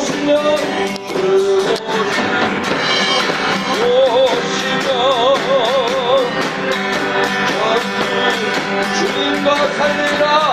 주시면 주님과 살리라.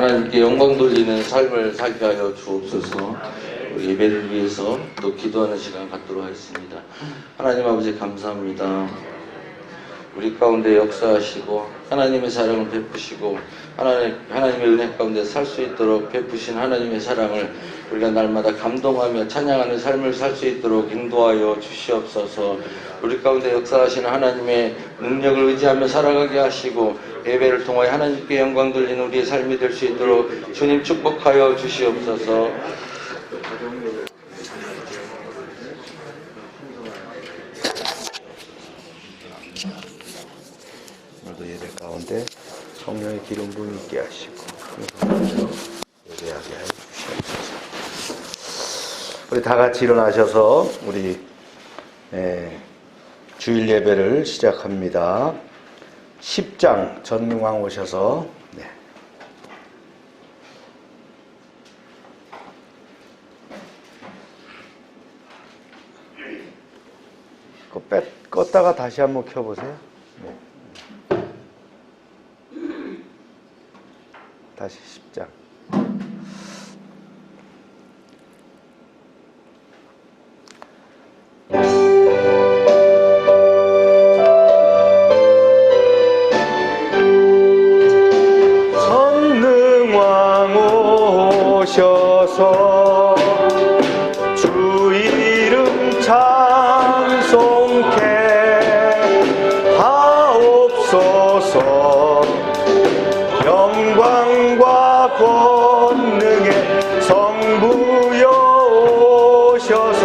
하나님께 영광 돌리는 삶을 살게 하여 주옵소서. 우리 예배를 위해서 또 기도하는 시간 갖도록 하겠습니다. 하나님 아버지 감사합니다. 우리 가운데 역사하시고 하나님의 사랑을 베푸시고 하나님의 은혜 가운데 살 수 있도록 베푸신 하나님의 사랑을 우리가 날마다 감동하며 찬양하는 삶을 살 수 있도록 인도하여 주시옵소서. 우리 가운데 역사하시는 하나님의 능력을 의지하며 살아가게 하시고 예배를 통하여 하나님께 영광 돌리는 우리의 삶이 될 수 있도록 주님 축복하여 주시옵소서. 오늘도 예배 가운데 성령의 기름 부음 있게 하시고 예배하게 하여 주시옵소서. 우리 다 같이 일어나셔서 우리 주일 예배를 시작합니다. 10장 전능왕 오셔서 껐다가 다시 한번 켜보세요. 다시 10장. 전능왕 오셔서 주 이름 찬송케 하옵소서. 영광과 권능의 성부여 오셔서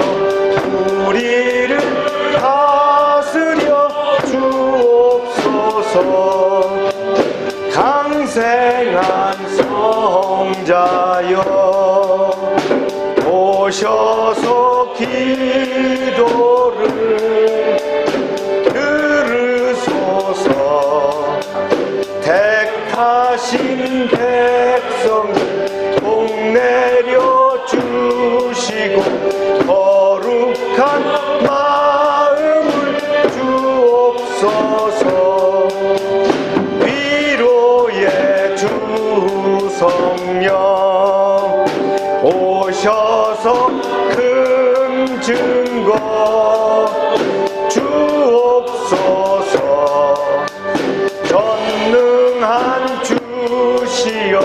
우리를 다스려 주옵소서. 강생한 성자여 오셔서 기도를 들으소서. 택하신 백성 복 내려 주시고 거룩한 마음을 주옵소서. 위로의 주 성령 오셔서 큰 증거 주옵소서. 전능한 주시여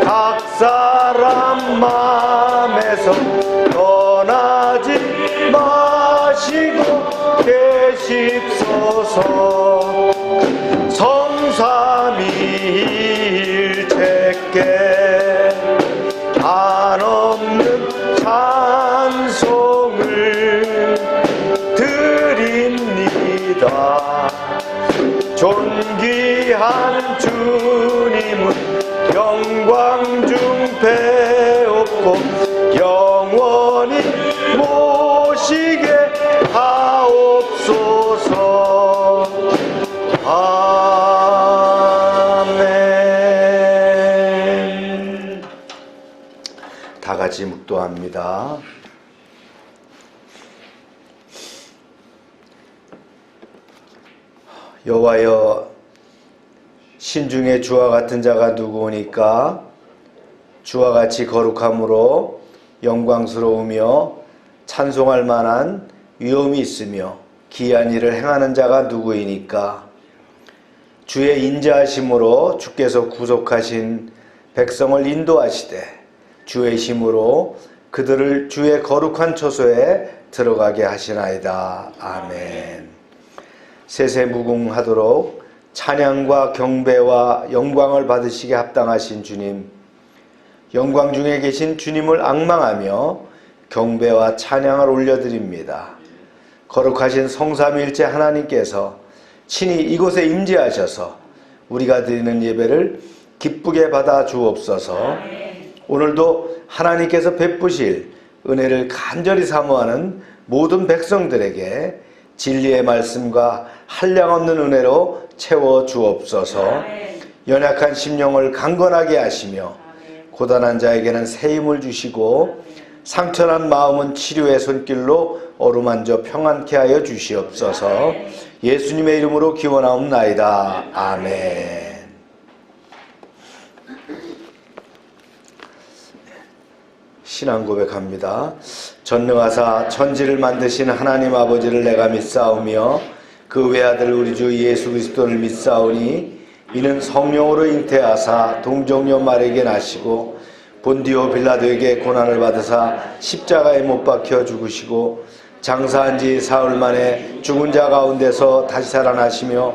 각 사람 맘에서 떠나지 마시고 계십소서. 성삼위일체께 한없는 찬송을 드립니다. 존귀한 주님은 영광 중 배웠고 영원히 모시게 하옵소서. 아멘. 다 같이 묵도합니다. 여호와여, 신중에 주와 같은 자가 누구오니까? 주와 같이 거룩함으로 영광스러우며 찬송할 만한 위엄이 있으며 기이한 일을 행하는 자가 누구이니까? 주의 인자하심으로 주께서 구속하신 백성을 인도하시되 주의 힘으로 그들을 주의 거룩한 처소에 들어가게 하시나이다. 아멘. 세세무궁하도록 찬양과 경배와 영광을 받으시게 합당하신 주님, 영광 중에 계신 주님을 앙망하며 경배와 찬양을 올려드립니다. 거룩하신 성삼위일체 하나님께서 친히 이곳에 임재하셔서 우리가 드리는 예배를 기쁘게 받아 주옵소서. 오늘도 하나님께서 베푸실 은혜를 간절히 사모하는 모든 백성들에게 진리의 말씀과 한량없는 은혜로 채워 주옵소서. 연약한 심령을 강건하게 하시며 고단한 자에게는 새 힘을 주시고 상처난 마음은 치료의 손길로 어루만져 평안케 하여 주시옵소서. 예수님의 이름으로 기원하옵나이다. 아멘. 신앙 고백합니다. 전능하사 천지를 만드신 하나님 아버지를 내가 믿사오며 그 외아들 우리 주 예수 그리스도를 믿사오니 이는 성령으로 잉태하사 동정녀 마리에게 나시고 본디오 빌라도에게 고난을 받으사 십자가에 못 박혀 죽으시고 장사한 지 사흘 만에 죽은 자 가운데서 다시 살아나시며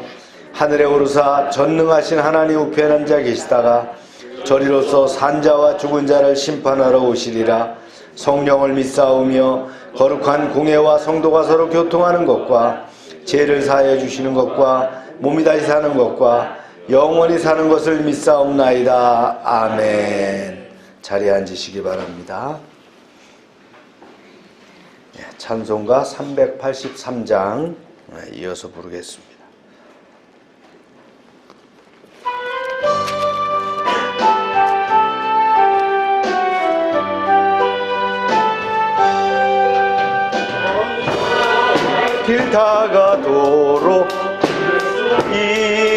하늘에 오르사 전능하신 하나님 우편에 앉아 계시다가 저리로서 산자와 죽은 자를 심판하러 오시리라. 성령을 믿사오며 거룩한 공회와 성도가 서로 교통하는 것과 죄를 사하여 주시는 것과 몸이 다시 사는 것과 영원히 사는 것을 믿사옵나이다. 아멘. 자리에 앉으시기 바랍니다. 찬송가 383장 이어서 부르겠습니다. 길 다가도록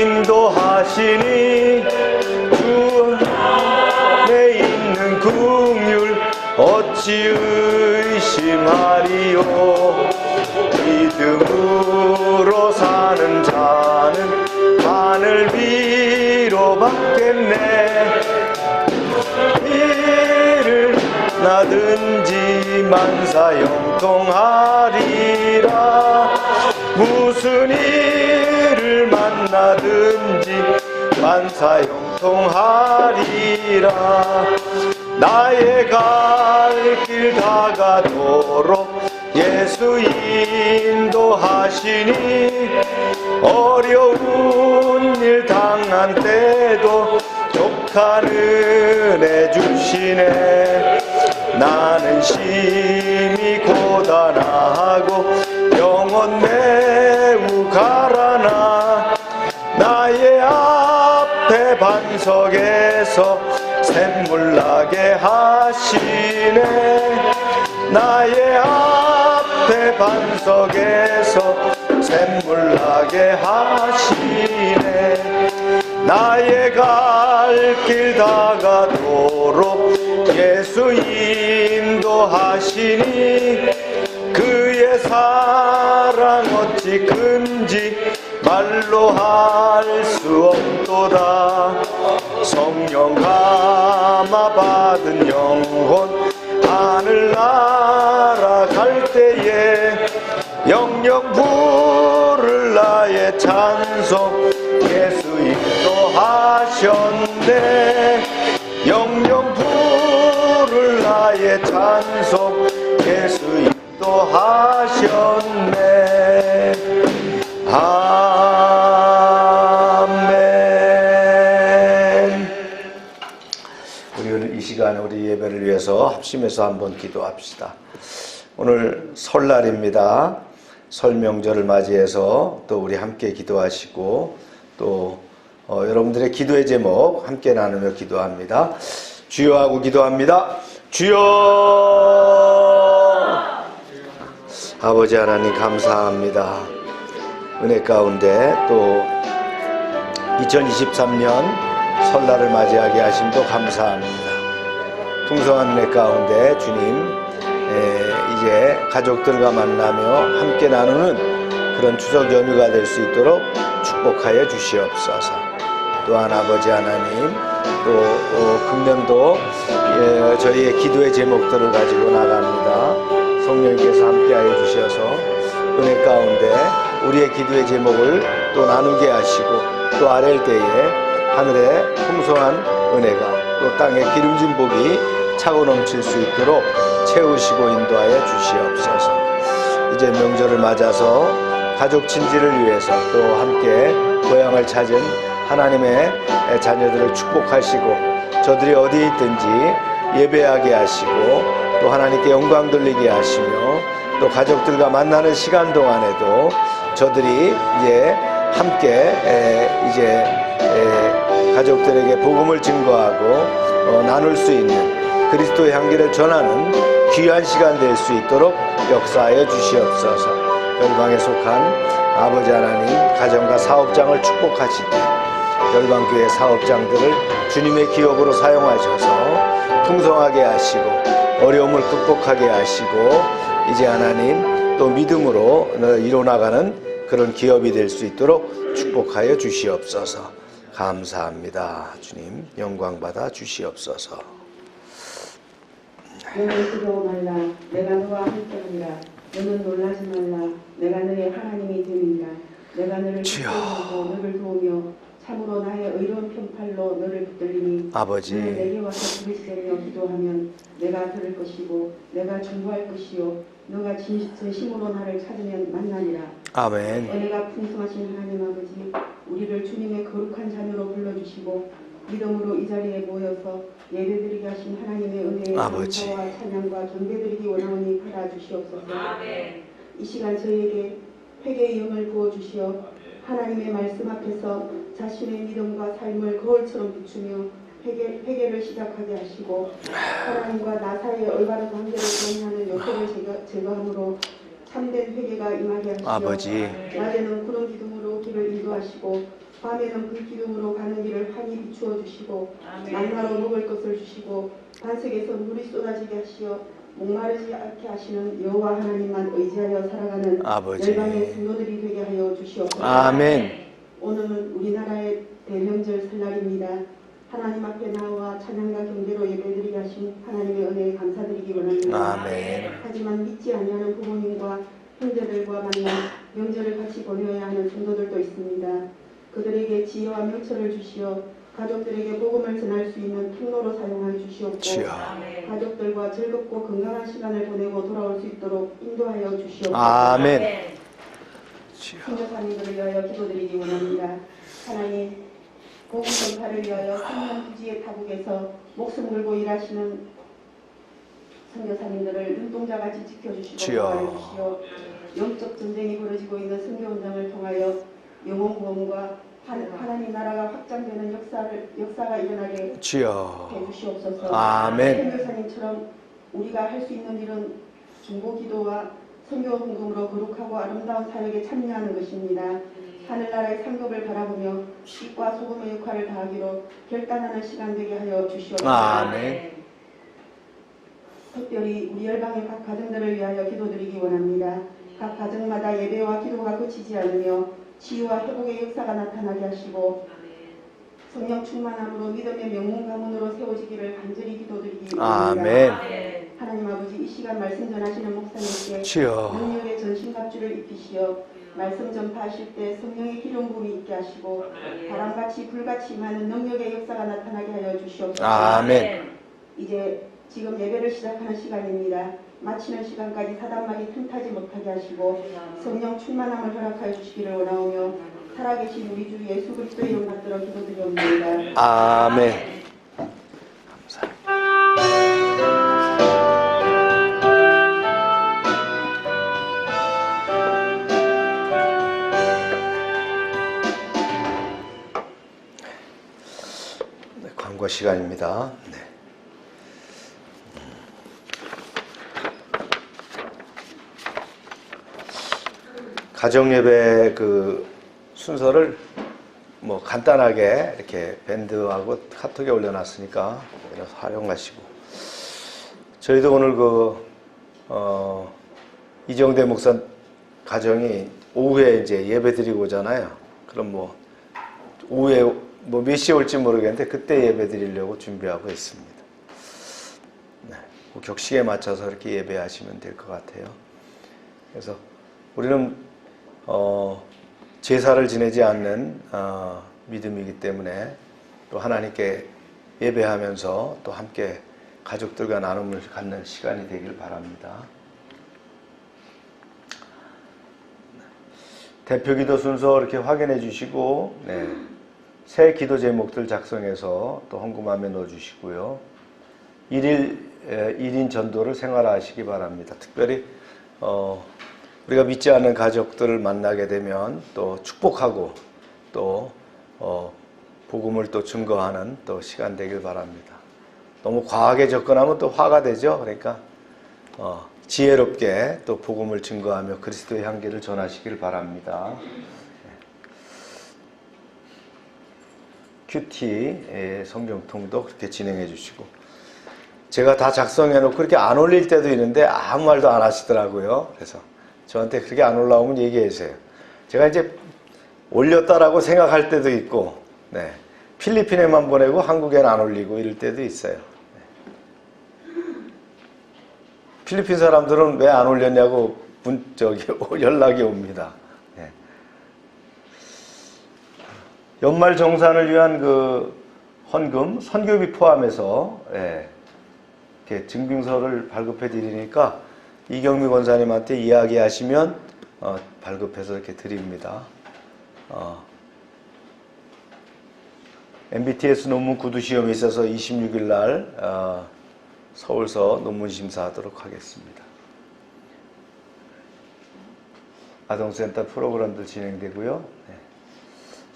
인도하시니 주 안에 있는 긍휼 어찌 의심하리요. 믿음으로 사는 자는 하늘 위로 받겠네. 이를 나든지 만사 형통하리라. 무슨 일을 만나든지 만사 형통하리라. 나의 갈 길 다가도록 예수 인도하시니 어려운 일 당한 때도 족한 은혜 주시네. 나는 심히 고단하고 영혼 매우 가라나 나의 앞에 반석에서 샘물 나게 하시네. 나의 앞에 반석에서 샘물 나게 하시네. 나의 갈 길 다가도록 예수 인도하시니 그의 사랑 어찌 큰지 말로 할 수 없도다. 성령 감화 받은 영혼 하늘 날아갈 때에 영영 부를 나의 찬송 예수 인도하셨네. 영영 부를 나의 찬송 예수 인도하셨네. 아멘. 우리 오늘 이 시간 우리 예배를 위해서 합심해서 한번 기도합시다. 오늘 설날입니다. 설 명절을 맞이해서 또 우리 함께 기도하시고 또 여러분들의 기도의 제목 함께 나누며 기도합니다. 주여 하고 기도합니다. 주여. 아버지 하나님 감사합니다. 은혜 가운데 또 2023년 설날을 맞이하게 하심도 감사합니다. 풍성한 은혜 가운데 주님 이제 가족들과 만나며 함께 나누는 그런 추석 연휴가 될 수 있도록 축복하여 주시옵소서. 또한 아버지 하나님 또 금년도 저희의 기도의 제목들을 가지고 나갑니다. 성령께서 함께하여 주셔서 은혜 가운데 우리의 기도의 제목을 또 나누게 하시고 또 아랠 때에 하늘의 풍성한 은혜가 또 땅의 기름진 복이 차고 넘칠 수 있도록 채우시고 인도하여 주시옵소서. 이제 명절을 맞아서 가족 친지를 위해서 또 함께 고향을 찾은 하나님의 자녀들을 축복하시고 저들이 어디에 있든지 예배하게 하시고 또 하나님께 영광 돌리게 하시며 또 가족들과 만나는 시간 동안에도 저들이 이제 함께 이제 가족들에게 복음을 증거하고 나눌 수 있는 그리스도의 향기를 전하는 귀한 시간 될 수 있도록 역사하여 주시옵소서. 열방에 속한 아버지 하나님 가정과 사업장을 축복하시되 열방교회 사업장들을 주님의 기업으로 사용하셔서 풍성하게 하시고 어려움을 극복하게 하시고 이제 하나님 또 믿음으로 이뤄나가는 그런 기업이 될 수 있도록 축복하여 주시옵소서. 감사합니다. 주님 영광 받아 주시옵소서. 너는 두려워 말라. 내가 너와 함께하리라. 너는 놀라지 말라. 내가 너의 하나님이 됨이니라. 내가 너를 붙들고 너를 도우며 참으로 나의 의로운 편팔로 너를 붙들리니 아버지. 너는 내게 와서 부르짖으며 기도하면 내가 들을 것이고 내가 중보할 것이요 너가 진심으로 나를 찾으면 만나리라. 아멘. 은혜가 풍성하신 하나님 아버지, 우리를 주님의 거룩한 자녀로 불러주시고 믿음으로 이 자리에 모여서 예배드리게 하신 하나님의 은혜에 아버지. 감사와 찬양과 경배드리기 원하오니 받아주시옵소서. 이 시간 저에게 회개의 영을 부어주시어 하나님의 말씀 앞에서 자신의 믿음과 삶을 거울처럼 비추며 회개를 시작하게 하시고 하나님과 나 사이의 올바른 관계를 정리하는 요소를 제거함으로 참된 회개가 임하게 하시고 아버지. 낮에는 구름 기둥으로 길을 인도하시고 밤에는 불 기둥으로 가는 길을 환히 비추어 주시고 만나로 먹을 것을 주시고 반석에서 물이 쏟아지게 하시어 목마르지 않게 하시는 여호와 하나님만 의지하여 살아가는 아버지. 열방의 성도들이 되게 하여 주시옵소서. 아멘. 오늘은 우리나라의 대명절 설날입니다. 하나님 앞에 나와 찬양과 경배로 예배드리게 하신 하나님의 은혜에 감사드리기 원합니다. 아멘. 하지만 믿지 아니하는 부모님과 형제들과 만나 명절을 같이 보내야 하는 성도들도 있습니다. 그들에게 지혜와 명철을 주시어 가족들에게 복음을 전할 수 있는 통로로 사용하여 주시옵고 주여. 가족들과 즐겁고 건강한 시간을 보내고 돌아올 수 있도록 인도하여 주시옵소서. 아멘. 주여. 선교사님들을 위하여 기도드리기 원합니다. 하나님, 복음 전파를 위하여 생명 부지의 타국에서 목숨 걸고 일하시는 선교사님들을 눈동자같이 지켜주시고 주여. 도와주시오. 영적 전쟁이 벌어지고 있는 선교운동을 통하여 영혼 구원과 하나님 나라가 확장되는 역사가 일어나게 주여. 해주시옵소서. 아멘. 선교사님처럼 우리가 할 수 있는 일은 중보기도와 선교 헌금으로 거룩하고 아름다운 사역에 참여하는 것입니다. 하늘나라의 상급을 바라보며 빛과 소금의 역할을 다하기로 결단하는 시간 되게 하여 주시옵소서. 아멘. 특별히 우리 열방의 각 가정들을 위하여 기도드리기 원합니다. 각 가정마다 예배와 기도가 그치지 않으며 치유와 회복의 역사가 나타나게 하시고 성령 충만함으로 믿음의 명문 가문으로 세워지기를 간절히 기도드리기 원합니다. 아멘. 하나님 아버지, 이 시간 말씀 전하시는 목사님께 주여. 능력의 전신갑주를 입히시어 말씀 전파하실 때 성령의 기름 부음이 있게 하시고 바람같이 불같이 임하는 능력의 역사가 나타나게 하여 주시옵소서. 아멘. 이제 지금 예배를 시작하는 시간입니다. 마치는 시간까지 사단막이 틈타지 못하게 하시고 성령 충만함을 허락하여 주시기를 원하오며 살아계신 우리 주 예수 그리스도의 이름 받들어 기도드리옵나이다. 아멘. 네, 광고 시간입니다. 네. 가정예배 그 순서를 뭐 간단하게 이렇게 밴드하고 카톡에 올려놨으니까 그래서 활용하시고 저희도 오늘 이정대 목사 가정이 오후에 이제 예배 드리고 오잖아요. 그럼 뭐 오후에 뭐 몇 시에 올지 모르겠는데 그때 예배 드리려고 준비하고 있습니다. 네, 그 격식에 맞춰서 이렇게 예배하시면 될 것 같아요. 그래서 우리는 제사를 지내지 않는 믿음이기 때문에 또 하나님께 예배하면서 또 함께 가족들과 나눔을 갖는 시간이 되길 바랍니다. 대표 기도 순서 이렇게 확인해 주시고, 네. 새 기도 제목들 작성해서 또 헌금함에 넣어 주시고요. 1인 전도를 생활하시기 바랍니다. 특별히 우리가 믿지 않는 가족들을 만나게 되면 또 축복하고 또 복음을 또 증거하는 또 시간 되길 바랍니다. 너무 과하게 접근하면 또 화가 되죠. 그러니까 지혜롭게 또 복음을 증거하며 그리스도의 향기를 전하시길 바랍니다. 큐티 성경통도 그렇게 진행해 주시고 제가 다 작성해 놓고 그렇게 안 올릴 때도 있는데 아무 말도 안 하시더라고요. 그래서 저한테 그렇게 안 올라오면 얘기해 주세요. 제가 이제 올렸다라고 생각할 때도 있고, 네. 필리핀에만 보내고 한국에는 안 올리고 이럴 때도 있어요. 네. 필리핀 사람들은 왜 안 올렸냐고 연락이 옵니다. 네. 연말 정산을 위한 그 헌금, 선교비 포함해서 네. 이렇게 증빙서를 발급해 드리니까 이경미 권사님한테 이야기하시면 발급해서 이렇게 드립니다. MBTS 논문 구두 시험이 있어서 26일 날 서울서 논문 심사하도록 하겠습니다. 아동센터 프로그램도 진행되고요. 네.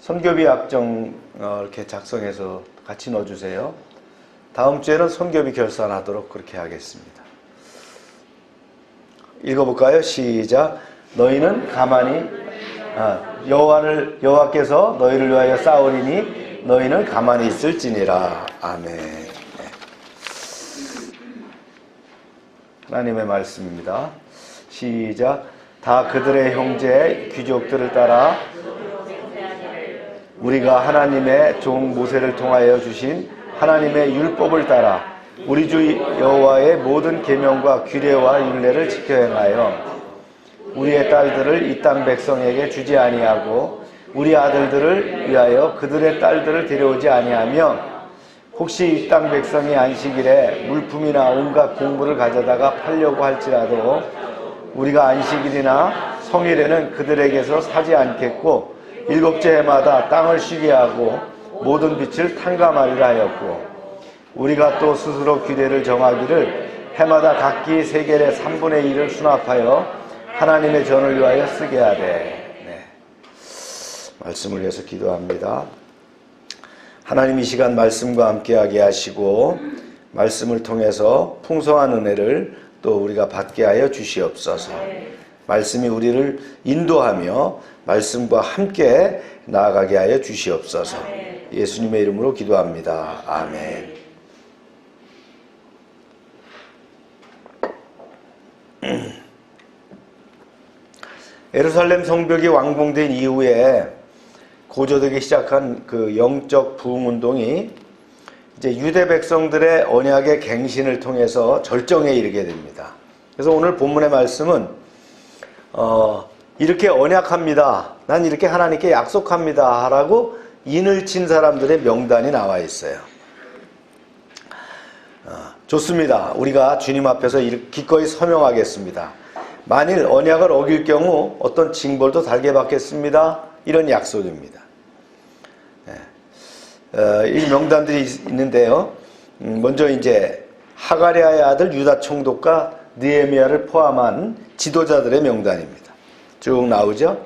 선교비 약정 이렇게 작성해서 같이 넣어주세요. 다음 주에는 선교비 결산하도록 그렇게 하겠습니다. 읽어볼까요? 시작. 너희는 가만히 여호와께서 너희를 위하여 싸우리니 너희는 가만히 있을지니라. 아멘. 네. 하나님의 말씀입니다. 시작. 다 그들의 형제 귀족들을 따라 우리가 하나님의 종 모세를 통하여 주신 하나님의 율법을 따라 우리 주 여호와의 모든 계명과 규례와 율례를 지켜 행하여 우리의 딸들을 이 땅 백성에게 주지 아니하고 우리 아들들을 위하여 그들의 딸들을 데려오지 아니하며 혹시 이 땅 백성이 안식일에 물품이나 온갖 공물을 가져다가 팔려고 할지라도 우리가 안식일이나 성일에는 그들에게서 사지 않겠고 일곱째 해마다 땅을 쉬게 하고 모든 빛을 탕감하리라 하였고 우리가 또 스스로 규례를 정하기를 해마다 각기 세겔의 3분의 1을 수납하여 하나님의 전을 위하여 쓰게 하되. 네. 말씀을 위해서 기도합니다. 하나님 이 시간 말씀과 함께하게 하시고 말씀을 통해서 풍성한 은혜를 또 우리가 받게 하여 주시옵소서. 말씀이 우리를 인도하며 말씀과 함께 나아가게 하여 주시옵소서. 예수님의 이름으로 기도합니다. 아멘. 예루살렘 성벽이 완공된 이후에 고조되기 시작한 그 영적 부흥운동이 이제 유대 백성들의 언약의 갱신을 통해서 절정에 이르게 됩니다. 그래서 오늘 본문의 말씀은 이렇게 언약합니다. 난 이렇게 하나님께 약속합니다. 라고 인을 친 사람들의 명단이 나와 있어요. 좋습니다. 우리가 주님 앞에서 기꺼이 서명하겠습니다. 만일 언약을 어길 경우 어떤 징벌도 달게 받겠습니다. 이런 약속입니다. 이 명단들이 있는데요. 먼저 이제 하가랴의 아들 유다 총독과 느헤미야를 포함한 지도자들의 명단입니다. 쭉 나오죠.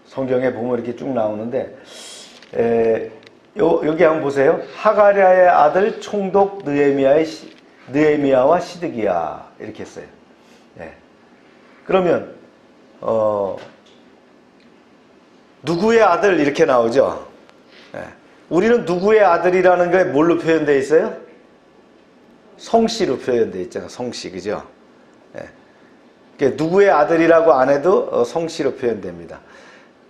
성경에 보면 이렇게 쭉 나오는데 여기 한번 보세요. 하가랴의 아들 총독 느헤미야와 시드기야 이렇게 했어요. 그러면 누구의 아들 이렇게 나오죠. 우리는 누구의 아들이라는 게 뭘로 표현되어 있어요? 성씨로 표현되어 있잖아요. 성씨, 그죠? 누구의 아들이라고 안 해도 성씨로 표현됩니다.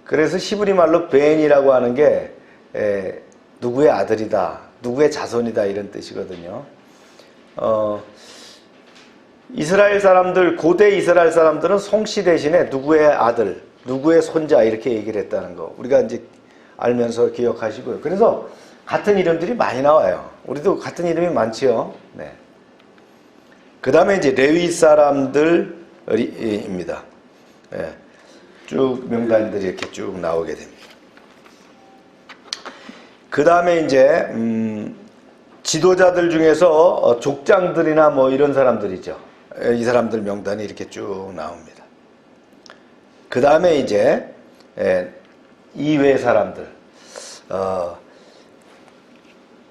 그래서 히브리 말로 벤이라고 하는 게 누구의 아들이다, 누구의 자손이다 이런 뜻이거든요. 이스라엘 사람들, 고대 이스라엘 사람들은 성씨 대신에 누구의 아들, 누구의 손자 이렇게 얘기를 했다는 거 우리가 이제 알면서 기억하시고요. 그래서 같은 이름들이 많이 나와요. 우리도 같은 이름이 많지요. 네. 그 다음에 이제 레위 사람들입니다. 네. 쭉 명단들이 이렇게 쭉 나오게 됩니다. 그 다음에 이제 지도자들 중에서 족장들이나 뭐 이런 사람들이죠. 이 사람들 명단이 이렇게 쭉 나옵니다. 그 다음에 이제 이외 사람들,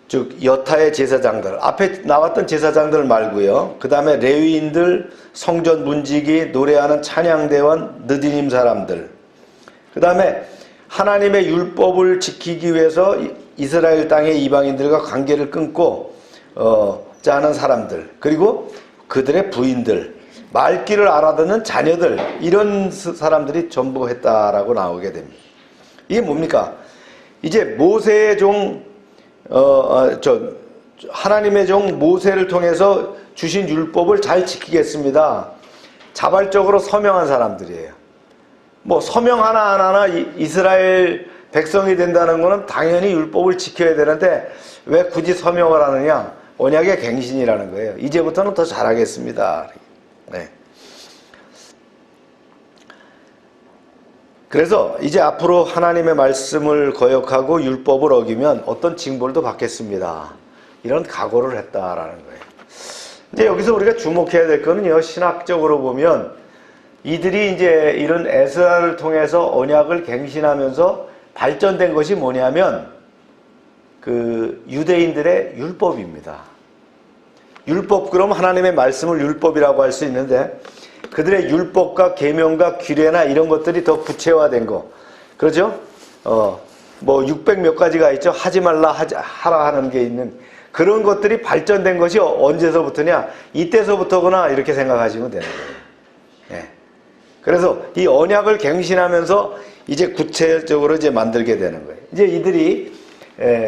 즉 여타의 제사장들, 앞에 나왔던 제사장들 말고요. 그 다음에 레위인들, 성전 문지기, 노래하는 찬양대원, 느디님 사람들, 그 다음에 하나님의 율법을 지키기 위해서 이스라엘 땅의 이방인들과 관계를 끊고 짜는 사람들, 그리고 그들의 부인들, 말귀를 알아듣는 자녀들, 이런 사람들이 전부 했다라고 나오게 됩니다. 이게 뭡니까? 이제 모세의 종, 하나님의 종 모세를 통해서 주신 율법을 잘 지키겠습니다. 자발적으로 서명한 사람들이에요. 뭐 서명 하나하나 이스라엘 백성이 된다는 것은 당연히 율법을 지켜야 되는데 왜 굳이 서명을 하느냐? 언약의 갱신이라는 거예요. 이제부터는 더 잘하겠습니다. 네. 그래서 이제 앞으로 하나님의 말씀을 거역하고 율법을 어기면 어떤 징벌도 받겠습니다. 이런 각오를 했다라는 거예요. 이제 여기서 우리가 주목해야 될 거는요, 신학적으로 보면 이들이 이제 이런 에스라를 통해서 언약을 갱신하면서 발전된 것이 뭐냐면 그 유대인들의 율법입니다. 율법, 그럼 하나님의 말씀을 율법이라고 할 수 있는데 그들의 율법과 계명과 규례나 이런 것들이 더 구체화된 거, 그렇죠? 뭐 600 몇 가지가 있죠. 하지 말라 하라 하는 게 있는 그런 것들이 발전된 것이 언제서부터냐? 이때서부터구나, 이렇게 생각하시면 되는 거예요. 예. 그래서 이 언약을 갱신하면서 이제 구체적으로 이제 만들게 되는 거예요. 이제 이들이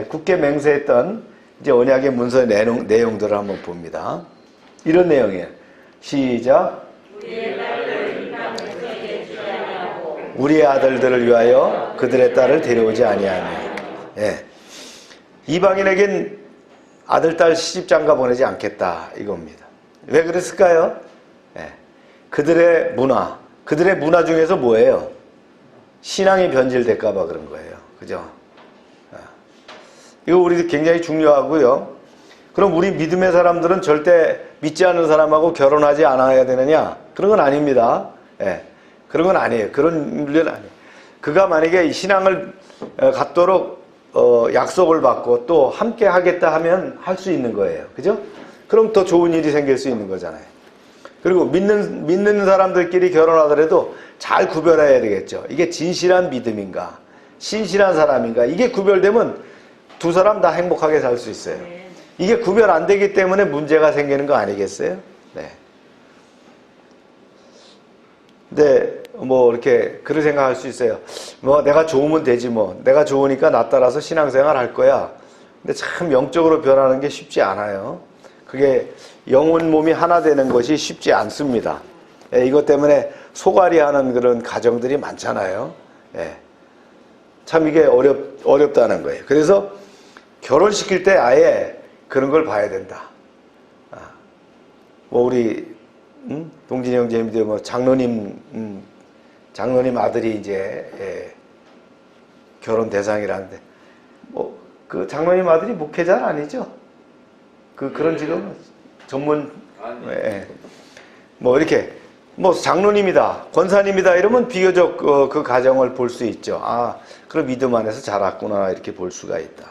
굳게 맹세했던 이제 언약의 문서의 내용들을 한번 봅니다. 이런 내용이에요. 시작. 우리의 아들들을 위하여 그들의 딸을 데려오지 아니하며. 예. 이방인에겐 아들, 딸 시집장가 보내지 않겠다, 이겁니다. 왜 그랬을까요? 예. 그들의 문화 중에서 뭐예요? 신앙이 변질될까봐 그런 거예요. 그죠? 이거 우리 굉장히 중요하고요. 그럼 우리 믿음의 사람들은 절대 믿지 않는 사람하고 결혼하지 않아야 되느냐? 그런 건 아닙니다. 예. 그런 건 아니에요. 그런 문제는 아니에요. 그가 만약에 신앙을 갖도록 약속을 받고 또 함께 하겠다 하면 할 수 있는 거예요. 그죠? 그럼 더 좋은 일이 생길 수 있는 거잖아요. 그리고 믿는 사람들끼리 결혼하더라도 잘 구별해야 되겠죠. 이게 진실한 믿음인가, 신실한 사람인가, 이게 구별되면 두 사람 다 행복하게 살 수 있어요. 이게 구별 안 되기 때문에 문제가 생기는 거 아니겠어요? 네. 근데 뭐 이렇게 그렇게 생각할 수 있어요. 뭐 내가 좋으면 되지 뭐. 내가 좋으니까 나 따라서 신앙생활 할 거야. 근데 참 영적으로 변하는 게 쉽지 않아요. 그게 영혼 몸이 하나 되는 것이 쉽지 않습니다. 예, 이것 때문에 소갈이 하는 그런 가정들이 많잖아요. 예. 참 이게 어렵다는 거예요. 그래서 결혼시킬 때 아예 그런 걸 봐야 된다. 뭐 우리 동진이 형제님들 뭐 장로님 아들이 이제 결혼 대상이라는데 뭐 그 장로님 아들이 목회자는 아니죠? 그런 직업 전문 뭐 이렇게 뭐 장로님이다, 권사님이다 이러면 비교적 그 가정을 볼 수 있죠. 아, 그럼 믿음 안에서 자랐구나, 이렇게 볼 수가 있다.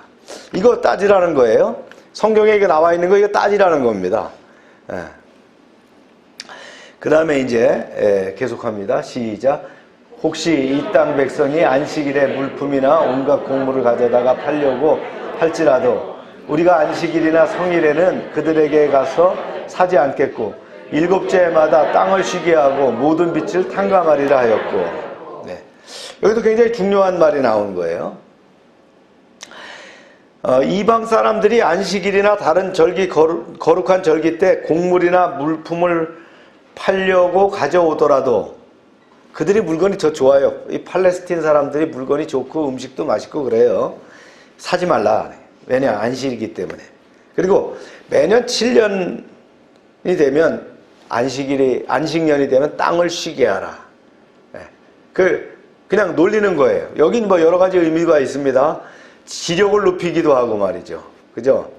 이거 따지라는 거예요. 성경에 이게 나와 있는 거 이거 따지라는 겁니다. 그 다음에 이제 계속합니다. 시작. 혹시 이 땅 백성이 안식일에 물품이나 온갖 곡물을 가져다가 팔려고 할지라도 우리가 안식일이나 성일에는 그들에게 가서 사지 않겠고 일곱째마다 땅을 쉬게 하고 모든 빛을 탕감하리라 하였고. 네. 여기도 굉장히 중요한 말이 나온 거예요. 이방 사람들이 안식일이나 다른 절기, 거룩한 절기 때 곡물이나 물품을 팔려고 가져오더라도 그들이 물건이 더 좋아요. 이 팔레스틴 사람들이 물건이 좋고 음식도 맛있고 그래요. 사지 말라. 왜냐? 안식이기 때문에. 그리고 매년 7년이 되면 안식년이 되면 땅을 쉬게 하라. 그냥 놀리는 거예요. 여긴 뭐 여러 가지 의미가 있습니다. 지력을 높이기도 하고 말이죠. 그죠?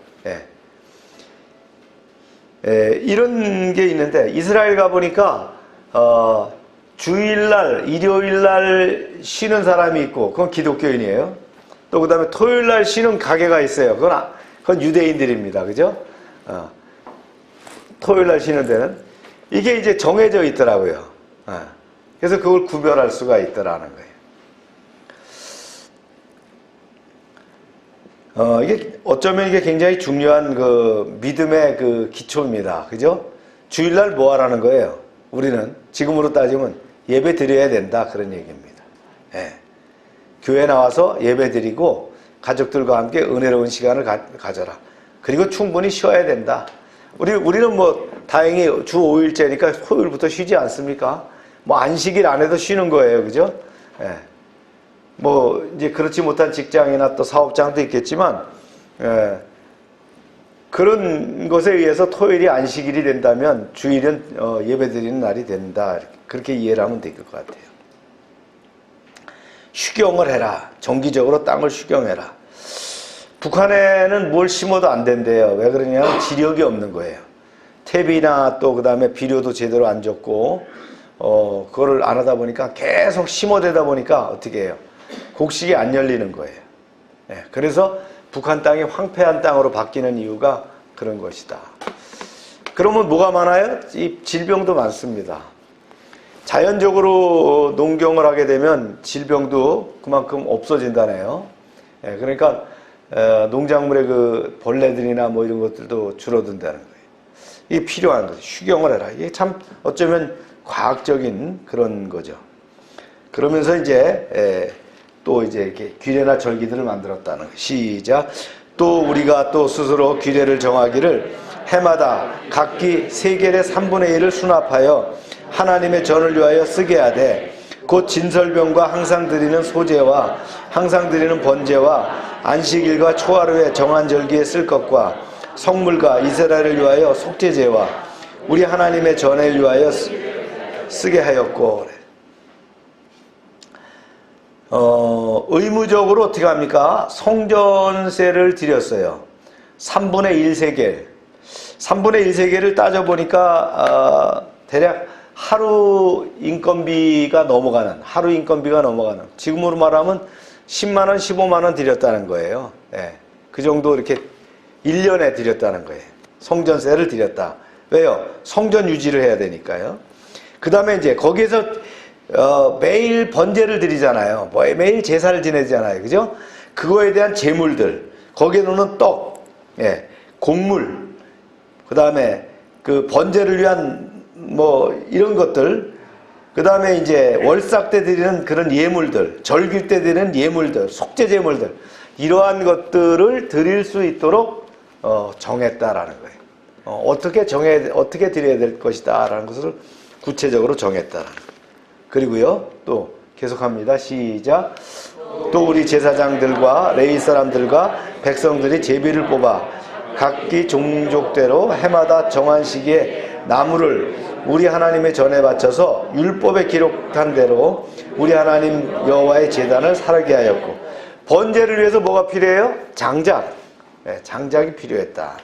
이런 게 있는데 이스라엘 가보니까 주일날, 일요일날 쉬는 사람이 있고 그건 기독교인이에요. 또 그 다음에 토요일날 쉬는 가게가 있어요. 그건 유대인들입니다. 그죠? 토요일날 쉬는 데는 이게 이제 정해져 있더라고요. 그래서 그걸 구별할 수가 있더라는 거예요. 이게 어쩌면 이게 굉장히 중요한 그 믿음의 그 기초입니다. 그죠? 주일날 뭐 하라는 거예요? 우리는 지금으로 따지면 예배 드려야 된다. 그런 얘기입니다. 예. 교회 나와서 예배 드리고 가족들과 함께 은혜로운 시간을 가져라. 그리고 충분히 쉬어야 된다. 우리는 뭐 다행히 주 5일째니까 토요일부터 쉬지 않습니까? 뭐 안식일 안 해도 쉬는 거예요. 그죠? 예. 뭐 이제 그렇지 못한 직장이나 또 사업장도 있겠지만, 예. 그런 것에 의해서 토요일이 안식일이 된다면 주일은 예배드리는 날이 된다. 그렇게 이해를 하면 될 것 같아요. 휴경을 해라. 정기적으로 땅을 휴경해라. 북한에는 뭘 심어도 안 된대요. 왜 그러냐면 지력이 없는 거예요. 퇴비나 또 그 다음에 비료도 제대로 안 줬고 그거를 안 하다 보니까 계속 심어대다 보니까 어떻게 해요? 곡식이 안 열리는 거예요. 네, 그래서 북한 땅이 황폐한 땅으로 바뀌는 이유가 그런 것이다. 그러면 뭐가 많아요? 이 질병도 많습니다. 자연적으로 농경을 하게 되면 질병도 그만큼 없어진다네요. 네, 그러니까 농작물의 그 벌레들이나 뭐 이런 것들도 줄어든다는 거예요. 이게 필요한 거죠. 휴경을 해라. 이게 참 어쩌면 과학적인 그런 거죠. 그러면서 이제 또 이제 이렇게 규례나 절기들을 만들었다는 거예요. 시작. 또 우리가 또 스스로 규례를 정하기를 해마다 각기 세겔의 3분의 1을 수납하여 하나님의 전을 위하여 쓰게 하되 곧 진설병과 항상 드리는 소제와 항상 드리는 번제와 안식일과 초하루의 정한 절기에 쓸 것과 성물과 이스라엘을 위하여 속죄제와 우리 하나님의 전을 위하여 쓰게 하였고, 의무적으로 어떻게 합니까? 성전세를 드렸어요. 3분의 1세겔. 3분의 1세겔을 따져보니까 대략 하루 인건비가 넘어가는, 지금으로 말하면 10만원, 15만원 드렸다는 거예요. 예, 그 정도 이렇게 1년에 드렸다는 거예요. 성전세를 드렸다. 왜요? 성전 유지를 해야 되니까요. 그 다음에 이제 거기에서 매일 번제를 드리잖아요. 매일 제사를 지내잖아요. 그죠? 그거에 대한 제물들, 거기에 놓는 떡, 예, 곡물, 그 다음에 그 번제를 위한 뭐 이런 것들, 그 다음에 이제 월삭 때 드리는 그런 예물들, 절기 때 드리는 예물들, 속죄 제물들, 이러한 것들을 드릴 수 있도록 정했다라는 거예요. 어떻게 드려야 될 것이다라는 것을 구체적으로 정했다라는 거예요. 그리고요, 또 계속합니다. 시작. 또 우리 제사장들과 레위 사람들과 백성들이 제비를 뽑아 각기 종족대로 해마다 정한 시기에 나무를 우리 하나님의 전에 바쳐서 율법에 기록한 대로 우리 하나님 여호와의 제단을 살게 하였고, 번제를 위해서 뭐가 필요해요? 장작. 네, 장작이 필요했다.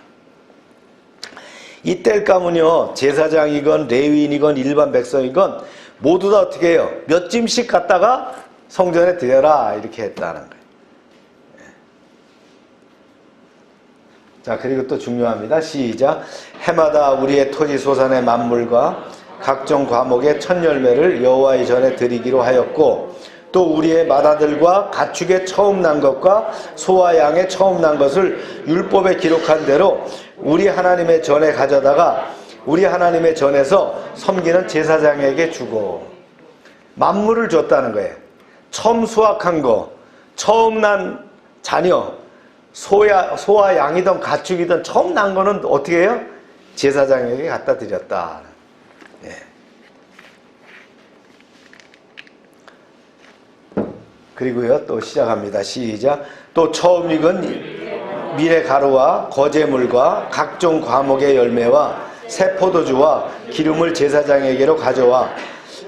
이뗄감은요, 제사장이건 레위인이건 일반 백성이건 모두 다 어떻게 해요? 몇 짐씩 갖다가 성전에 드려라, 이렇게 했다는 거예요. 자, 그리고 또 중요합니다. 시작. 해마다 우리의 토지 소산의 만물과 각종 과목의 첫 열매를 여호와의 전에 드리기로 하였고, 또 우리의 맏아들과 가축의 처음 난 것과 소와 양의 처음 난 것을 율법에 기록한 대로 우리 하나님의 전에 가져다가 우리 하나님의 전에서 섬기는 제사장에게 주고, 만물을 줬다는 거예요. 처음 수확한 거, 처음 난 자녀, 소와 양이든 가축이든 처음 난 거는 어떻게 해요? 제사장에게 갖다 드렸다. 예. 그리고요, 또 시작합니다. 시작. 또 처음 익은 밀의 가루와 거제물과 각종 과목의 열매와 새 포도주와 기름을 제사장에게로 가져와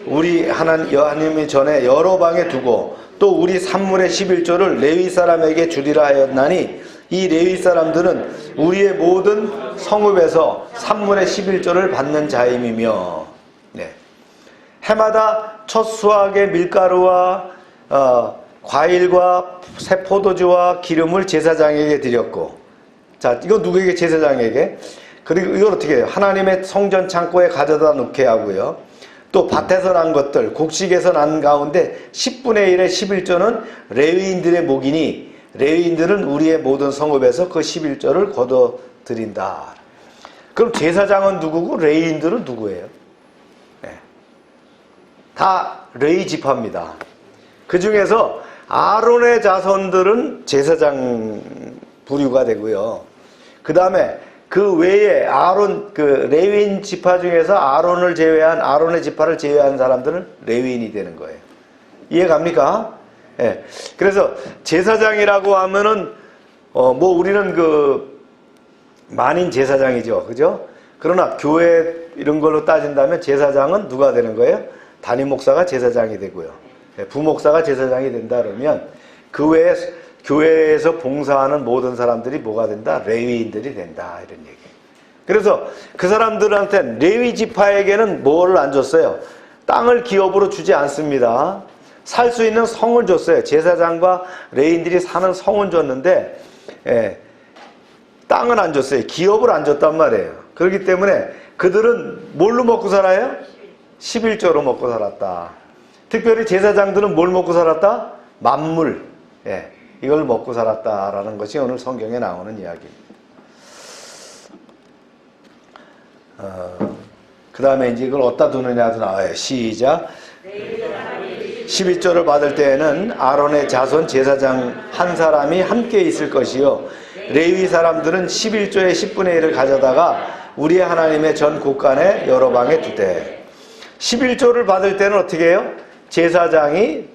우리 하나님의 전에 여러 방에 두고, 또 우리 산물의 11조를 레위 사람에게 주리라 하였나니, 이 레위 사람들은 우리의 모든 성읍에서 산물의 11조를 받는 자임이며, 네. 해마다 첫 수확의 밀가루와 과일과 새 포도주와 기름을 제사장에게 드렸고, 자, 이거 누구에게? 제사장에게. 그리고 이걸 어떻게 해요? 하나님의 성전 창고에 가져다 놓게 하고요. 또 밭에서 난 것들, 곡식에서 난 가운데 10분의 1의 11조는 레위인들의 목이니 레위인들은 우리의 모든 성읍에서 그 11조를 거둬 드린다. 그럼 제사장은 누구고 레위인들은 누구예요? 네. 다 레위 지파입니다. 그 중에서 아론의 자손들은 제사장 부류가 되고요. 그 다음에 그 외에 아론, 그 레위인 지파 중에서 아론을 제외한, 아론의 지파를 제외한 사람들은 레위인이 되는 거예요. 이해 갑니까? 예. 그래서 제사장이라고 하면은, 뭐 우리는 그 만인 제사장이죠. 그죠? 그러나 교회 이런 걸로 따진다면 제사장은 누가 되는 거예요? 담임 목사가 제사장이 되고요. 예, 부목사가 제사장이 된다 그러면 그 외에 교회에서 봉사하는 모든 사람들이 뭐가 된다? 레위인들이 된다. 이런 얘기. 그래서 그 사람들한테 레위 지파에게는 뭐를 안 줬어요? 땅을 기업으로 주지 않습니다. 살 수 있는 성을 줬어요. 제사장과 레위인들이 사는 성은 줬는데 땅은 안 줬어요. 기업을 안 줬단 말이에요. 그렇기 때문에 그들은 뭘로 먹고 살아요? 11조로 먹고 살았다. 특별히 제사장들은 뭘 먹고 살았다? 만물. 이걸 먹고 살았다라는 것이 오늘 성경에 나오는 이야기입니다. 그 다음에 이제 이걸 어디다 두느냐도 나와요. 시작. 11조를 받을 때에는 아론의 자손 제사장 한 사람이 함께 있을 것이요. 레위 사람들은 11조의 10분의 1을 가져다가 우리 하나님의 전 곳간에 여러 방에 두되. 11조를 받을 때는 어떻게 해요? 제사장이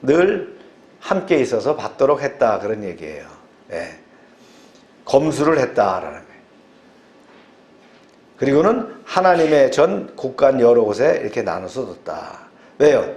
늘 함께 있어서 받도록 했다. 그런 얘기예요. 검수를 했다라는 거예요. 그리고는 하나님의 전 곳간 여러 곳에 이렇게 나눠서 뒀다. 왜요?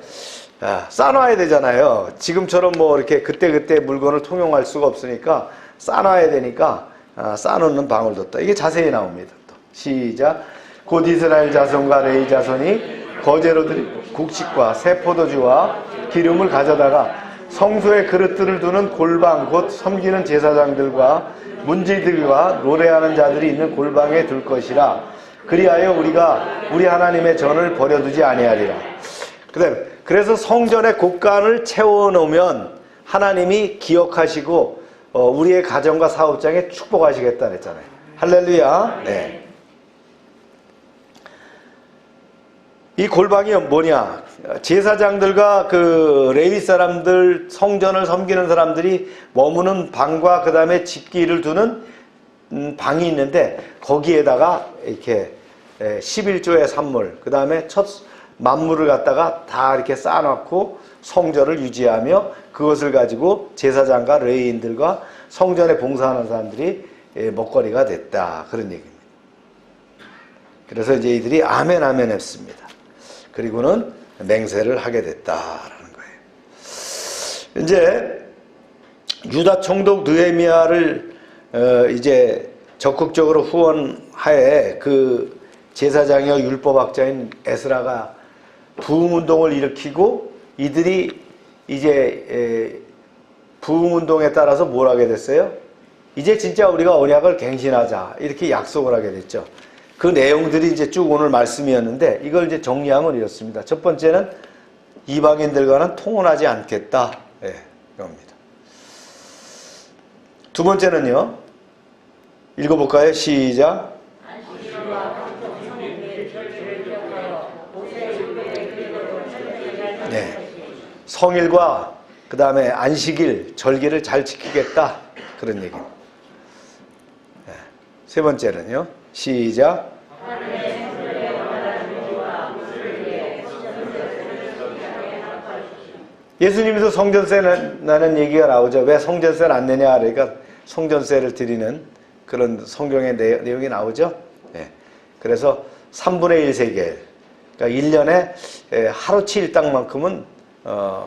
싸놔야 되잖아요. 지금처럼 뭐 이렇게 그때그때 물건을 통용할 수가 없으니까 싸놔야 되니까 싸놓는 방을 뒀다. 이게 자세히 나옵니다. 또. 시작. 곧 이스라엘 자손과 레위 자손이 거제로 드린 곡식과 새 포도주와 기름을 가져다가 성소에 그릇들을 두는 골방 곧 섬기는 제사장들과 문지들과 노래하는 자들이 있는 골방에 둘 것이라. 그리하여 우리가 우리 하나님의 전을 버려두지 아니하리라. 그래서 성전의 곳간을 채워놓으면 하나님이 기억하시고 우리의 가정과 사업장에 축복하시겠다 그랬잖아요. 할렐루야. 네. 이 골방이 뭐냐? 제사장들과 그 레위 사람들, 성전을 섬기는 사람들이 머무는 방과 그 다음에 집기를 두는 방이 있는데 거기에다가 이렇게 11조의 산물, 그 다음에 첫 만물을 갖다가 다 이렇게 쌓아놓고 성전을 유지하며 그것을 가지고 제사장과 레위인들과 성전에 봉사하는 사람들이 먹거리가 됐다. 그런 얘기입니다. 그래서 이제 이들이 아멘 아멘 했습니다. 그리고는 맹세를 하게 됐다라는 거예요. 이제 유다 총독 느헤미야를 이제 적극적으로 후원하에 그 제사장이요 율법학자인 에스라가 부흥운동을 일으키고 이들이 이제 부흥운동에 따라서 뭘 하게 됐어요? 이제 진짜 우리가 언약을 갱신하자 이렇게 약속을 하게 됐죠. 그 내용들이 이제 쭉 오늘 말씀이었는데 이걸 이제 정리하면 이렇습니다. 첫 번째는 이방인들과는 통혼하지 않겠다. 이겁니다. 두 번째는요. 읽어볼까요? 시작. 성일과 그 다음에 안식일, 절기를 잘 지키겠다. 그런 얘기입니다. 세 번째는요. 시작. 예수님도 성전세 나는 얘기가 나오죠. 왜 성전세를 안 내냐? 그러니까 성전세를 드리는 그런 성경의 내용이 나오죠. 그래서 3분의 1 세겔, 그러니까 1년에 하루치 일당만큼은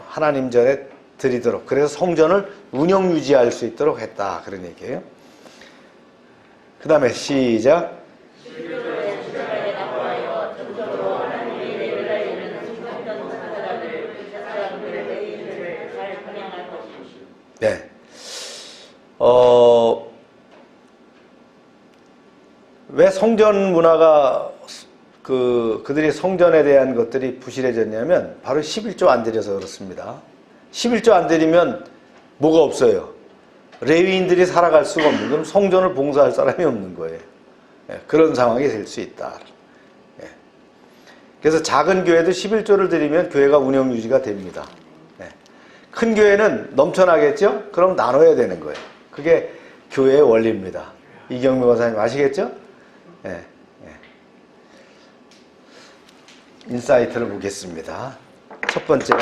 하나님 전에 드리도록, 그래서 성전을 운영 유지할 수 있도록 했다. 그런 얘기예요. 그 다음에 시작. 네. 왜 성전 문화가 그들이 성전에 대한 것들이 부실해졌냐면 바로 11조 안 드려서 그렇습니다. 11조 안 드리면 뭐가 없어요? 레위인들이 살아갈 수가 없는, 그럼 성전을 봉사할 사람이 없는 거예요. 예, 그런 상황이 될 수 있다. 예. 그래서 작은 교회도 11조를 드리면 교회가 운영 유지가 됩니다. 예. 큰 교회는 넘쳐나겠죠? 그럼 나눠야 되는 거예요. 그게 교회의 원리입니다. 이경미 권사님 아시겠죠? 예. 예. 인사이트를 보겠습니다. 첫 번째,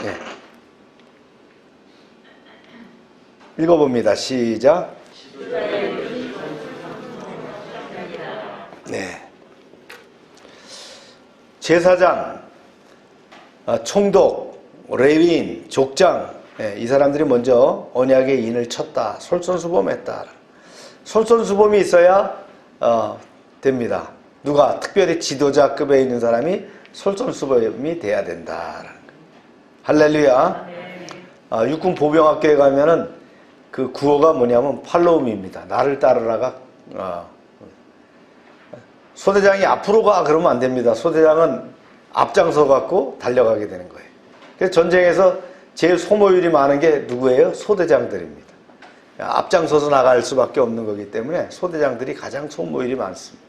예. 읽어봅니다. 시작. 네. 제사장, 총독, 레위인, 족장, 이 사람들이 먼저 언약의 인을 쳤다. 솔선수범했다. 솔선수범이 있어야 됩니다. 누가? 특별히 지도자급에 있는 사람이 솔선수범이 돼야 된다. 할렐루야. 육군 보병학교에 가면은 그 구호가 뭐냐면 팔로우미입니다. 나를 따르라가. 소대장이 앞으로 가 그러면 안 됩니다. 소대장은 앞장서 갖고 달려가게 되는 거예요. 그래서 전쟁에서 제일 소모율이 많은 게 누구예요? 소대장들입니다. 앞장서서 나갈 수밖에 없는 거기 때문에 소대장들이 가장 소모율이 많습니다.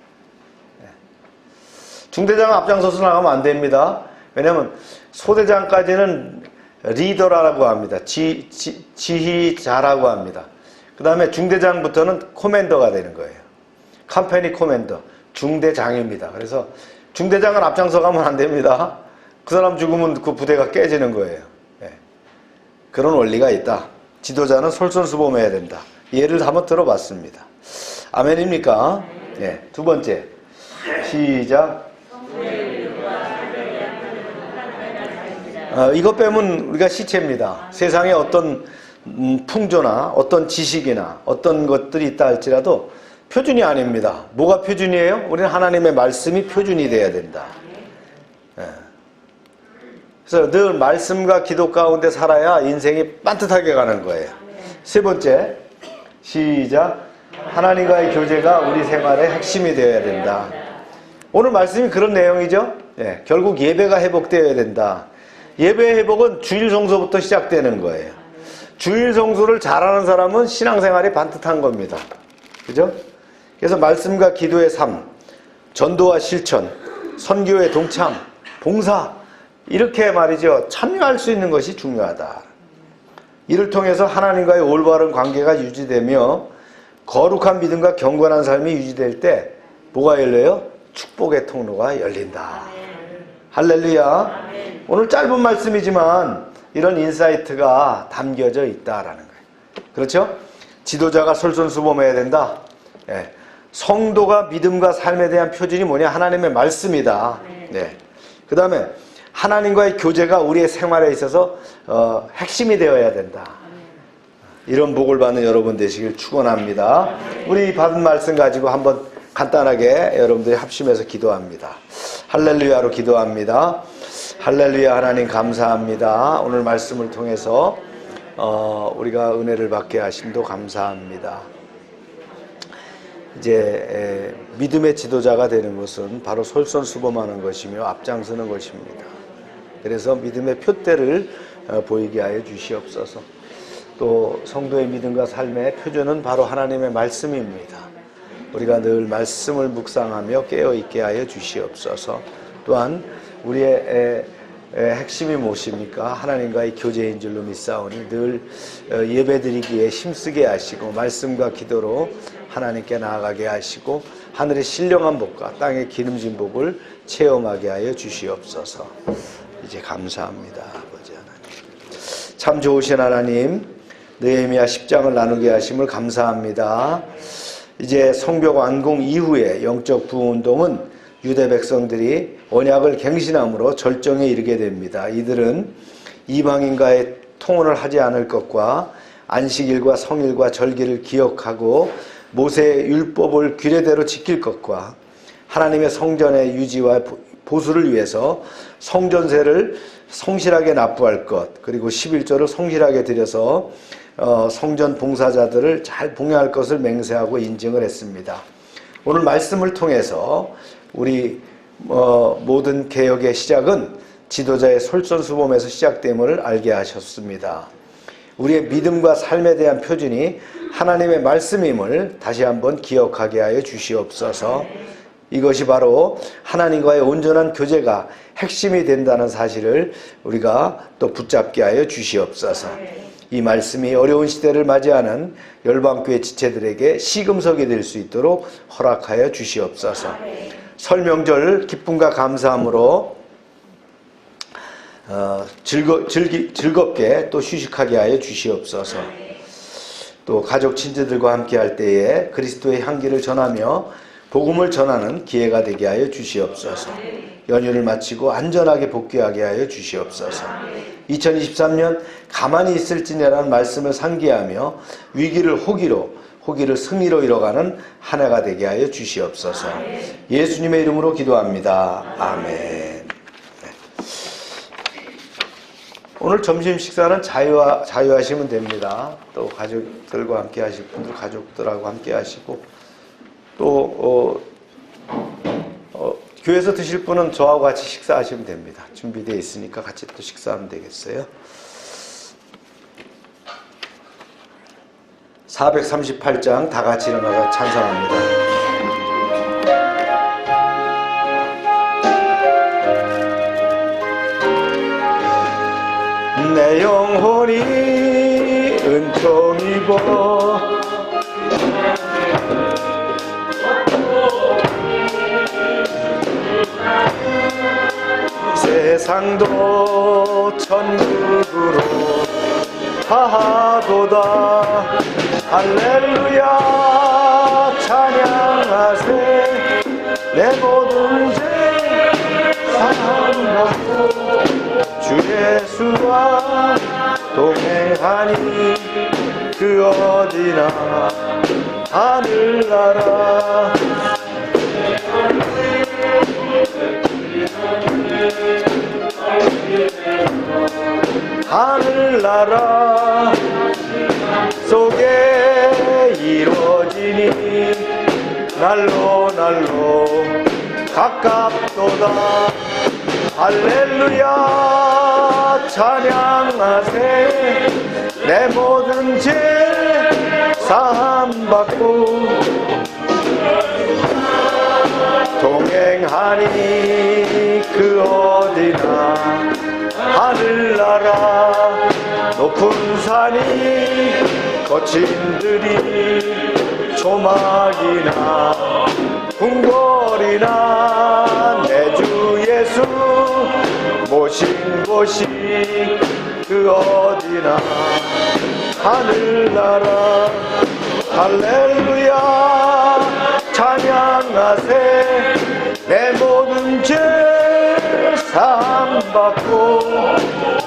중대장은 앞장서서 나가면 안 됩니다. 왜냐하면 소대장까지는 리더라고 합니다. 지휘자라고 합니다. 그 다음에 중대장부터는 코맨더가 되는 거예요. 컴퍼니 코맨더, 중대장입니다. 그래서 중대장은 앞장서 가면 안 됩니다. 그 사람 죽으면 그 부대가 깨지는 거예요. 예. 그런 원리가 있다. 지도자는 솔선수범해야 된다. 예를 한번 들어봤습니다. 아멘입니까? 예. 두 번째, 시작. 이것 빼면 우리가 시체입니다. 세상에 어떤 풍조나 어떤 지식이나 어떤 것들이 있다 할지라도 표준이 아닙니다. 뭐가 표준이에요? 우리는 하나님의 말씀이 표준이 돼야 된다. 그래서 늘 말씀과 기도 가운데 살아야 인생이 반듯하게 가는 거예요. 세 번째, 시작. 하나님과의 교제가 우리 생활의 핵심이 되어야 된다. 오늘 말씀이 그런 내용이죠. 예, 결국 예배가 회복되어야 된다. 예배 회복은 주일 성소부터 시작되는 거예요. 주일 성소를 잘하는 사람은 신앙생활이 반듯한 겁니다. 그죠? 그래서 말씀과 기도의 삶, 전도와 실천, 선교의 동참, 봉사, 이렇게 말이죠. 참여할 수 있는 것이 중요하다. 이를 통해서 하나님과의 올바른 관계가 유지되며 거룩한 믿음과 경건한 삶이 유지될 때 뭐가 열려요? 축복의 통로가 열린다. 할렐루야. 오늘 짧은 말씀이지만 이런 인사이트가 담겨져 있다라는 거예요. 그렇죠? 지도자가 솔선수범해야 된다. 예. 성도가 믿음과 삶에 대한 표준이 뭐냐? 하나님의 말씀이다. 네. 그 다음에 하나님과의 교제가 우리의 생활에 있어서 핵심이 되어야 된다. 이런 복을 받는 여러분 되시길 축원합니다. 우리 받은 말씀 가지고 한번 간단하게 여러분들이 합심해서 기도합니다. 할렐루야로 기도합니다. 할렐루야. 하나님 감사합니다. 오늘 말씀을 통해서 우리가 은혜를 받게 하심도 감사합니다. 이제 믿음의 지도자가 되는 것은 바로 솔선수범하는 것이며 앞장서는 것입니다. 그래서 믿음의 표대를 보이게 하여 주시옵소서. 또 성도의 믿음과 삶의 표준은 바로 하나님의 말씀입니다. 우리가 늘 말씀을 묵상하며 깨어있게 하여 주시옵소서. 또한 우리의 핵심이 무엇입니까? 하나님과의 교제인 줄로 믿사오니 늘 예배드리기에 힘쓰게 하시고 말씀과 기도로 하나님께 나아가게 하시고 하늘의 신령한 복과 땅의 기름진 복을 체험하게 하여 주시옵소서. 이제 감사합니다. 아버지 하나님. 참 좋으신 하나님, 느헤미야 10장을 나누게 하심을 감사합니다. 이제 성벽 완공 이후에 영적 부흥운동은 유대 백성들이 언약을 갱신함으로 절정에 이르게 됩니다. 이들은 이방인과의 통혼을 하지 않을 것과 안식일과 성일과 절기를 기억하고 모세의 율법을 규례대로 지킬 것과 하나님의 성전의 유지와 보수를 위해서 성전세를 성실하게 납부할 것, 그리고 11조를 성실하게 드려서 성전 봉사자들을 잘 봉양할 것을 맹세하고 인증을 했습니다. 오늘 말씀을 통해서 우리 모든 개혁의 시작은 지도자의 솔선수범에서 시작됨을 알게 하셨습니다. 우리의 믿음과 삶에 대한 표준이 하나님의 말씀임을 다시 한번 기억하게 하여 주시옵소서. 이것이 바로 하나님과의 온전한 교제가 핵심이 된다는 사실을 우리가 또 붙잡게 하여 주시옵소서. 이 말씀이 어려운 시대를 맞이하는 열방교회 지체들에게 시금석이 될 수 있도록 허락하여 주시옵소서. 설 명절 기쁨과 감사함으로 즐겁게 또 휴식하게 하여 주시옵소서. 또 가족 친지들과 함께 할 때에 그리스도의 향기를 전하며 복음을 전하는 기회가 되게 하여 주시옵소서. 연휴를 마치고 안전하게 복귀하게 하여 주시옵소서. 2023년 가만히 있을지니라는 말씀을 상기하며 위기를 호기를 승리로 이뤄가는 한 해가 되게 하여 주시옵소서. 예수님의 이름으로 기도합니다. 아멘. 오늘 점심 식사는 자유하시면 됩니다. 또 가족들과 함께 하실 분들 가족들하고 함께 하시고 또 교회에서 드실 분은 저하고 같이 식사하시면 됩니다. 준비되어 있으니까 같이 또 식사하면 되겠어요. 438장 다 같이 일어나서 찬송합니다. 내 영혼이 은총 입어 세상도 천국으로 하하도다. 할렐루야 찬양하세. 내 모든 죄 사함받고 주 예수와 동행하니 그 어디나 하늘나라. 하늘나라 속에 이루어지니 날로 가깝도다. 할렐루야 찬양하세. 내 모든 죄 사함받고 동행하니 그 어디나 하늘나라. 높은 산이 거친 들이 조막이나 궁궐이나 내 주 예수 모신 곳이 그 어디나 하늘나라. 할렐루야 찬양하세. 내 모든 죄 사함받고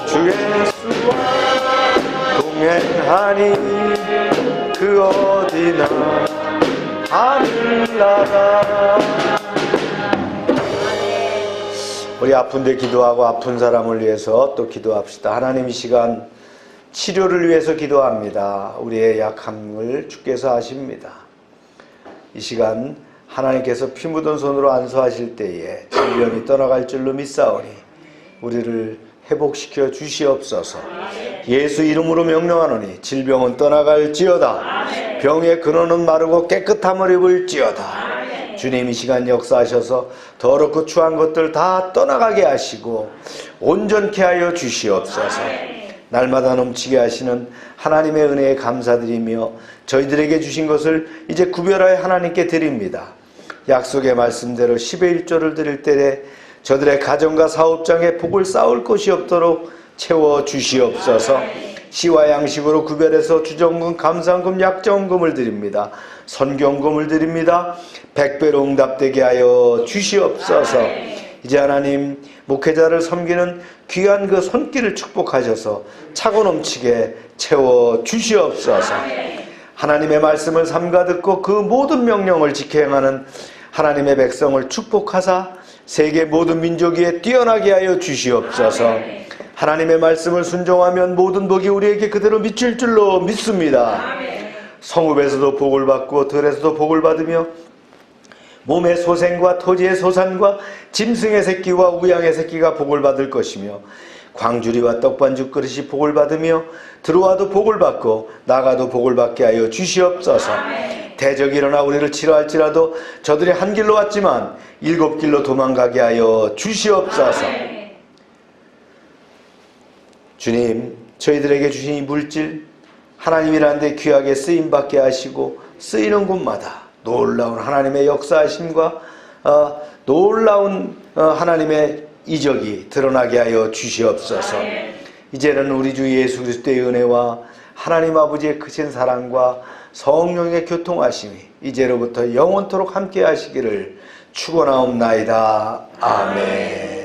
주 예수와 동행하니 그 어디나 하늘나라. 우리 아픈데 기도하고 아픈 사람을 위해서 또 기도합시다. 하나님 이 시간 치료를 위해서 기도합니다. 우리의 약함을 주께서 아십니다. 이 시간 하나님께서 피 묻은 손으로 안수하실 때에 질병이 떠나갈 줄로 믿사오니 우리를 회복시켜 주시옵소서. 예수 이름으로 명령하노니 질병은 떠나갈지어다. 병의 근원은 마르고 깨끗함을 입을지어다. 주님 이 시간 역사하셔서 더럽고 추한 것들 다 떠나가게 하시고 온전케 하여 주시옵소서. 날마다 넘치게 하시는 하나님의 은혜에 감사드리며 저희들에게 주신 것을 이제 구별하여 하나님께 드립니다. 약속의 말씀대로 10의 1조를 드릴 때에 저들의 가정과 사업장에 복을 쌓을 곳이 없도록 채워 주시옵소서. 시와 양식으로 구별해서 주정금, 감사금금, 약정금을 드립니다. 선경금을 드립니다. 100배로 응답되게 하여 주시옵소서. 이제 하나님 목회자를 섬기는 귀한 그 손길을 축복하셔서 차고 넘치게 채워 주시옵소서. 하나님의 말씀을 삼가 듣고 그 모든 명령을 지켜 행하는 하나님의 백성을 축복하사 세계 모든 민족 위에 뛰어나게 하여 주시옵소서. 하나님의 말씀을 순종하면 모든 복이 우리에게 그대로 미칠 줄로 믿습니다. 성읍에서도 복을 받고 들에서도 복을 받으며 몸의 소생과 토지의 소산과 짐승의 새끼와 우양의 새끼가 복을 받을 것이며 광주리와 떡반죽 그릇이 복을 받으며 들어와도 복을 받고 나가도 복을 받게 하여 주시옵소서. 대적이 일어나 우리를 치러할지라도 저들이 한 길로 왔지만 7길로 도망가게 하여 주시옵소서. 주님, 저희들에게 주신 이 물질 하나님이라는 데 귀하게 쓰임받게 하시고 쓰이는 곳마다 놀라운 하나님의 역사하심과 놀라운 하나님의 이적이 드러나게 하여 주시옵소서. 이제는 우리 주 예수 그리스도의 은혜와 하나님 아버지의 크신 사랑과 성령의 교통하심이 이제로부터 영원토록 함께 하시기를 축원하옵나이다. 아멘.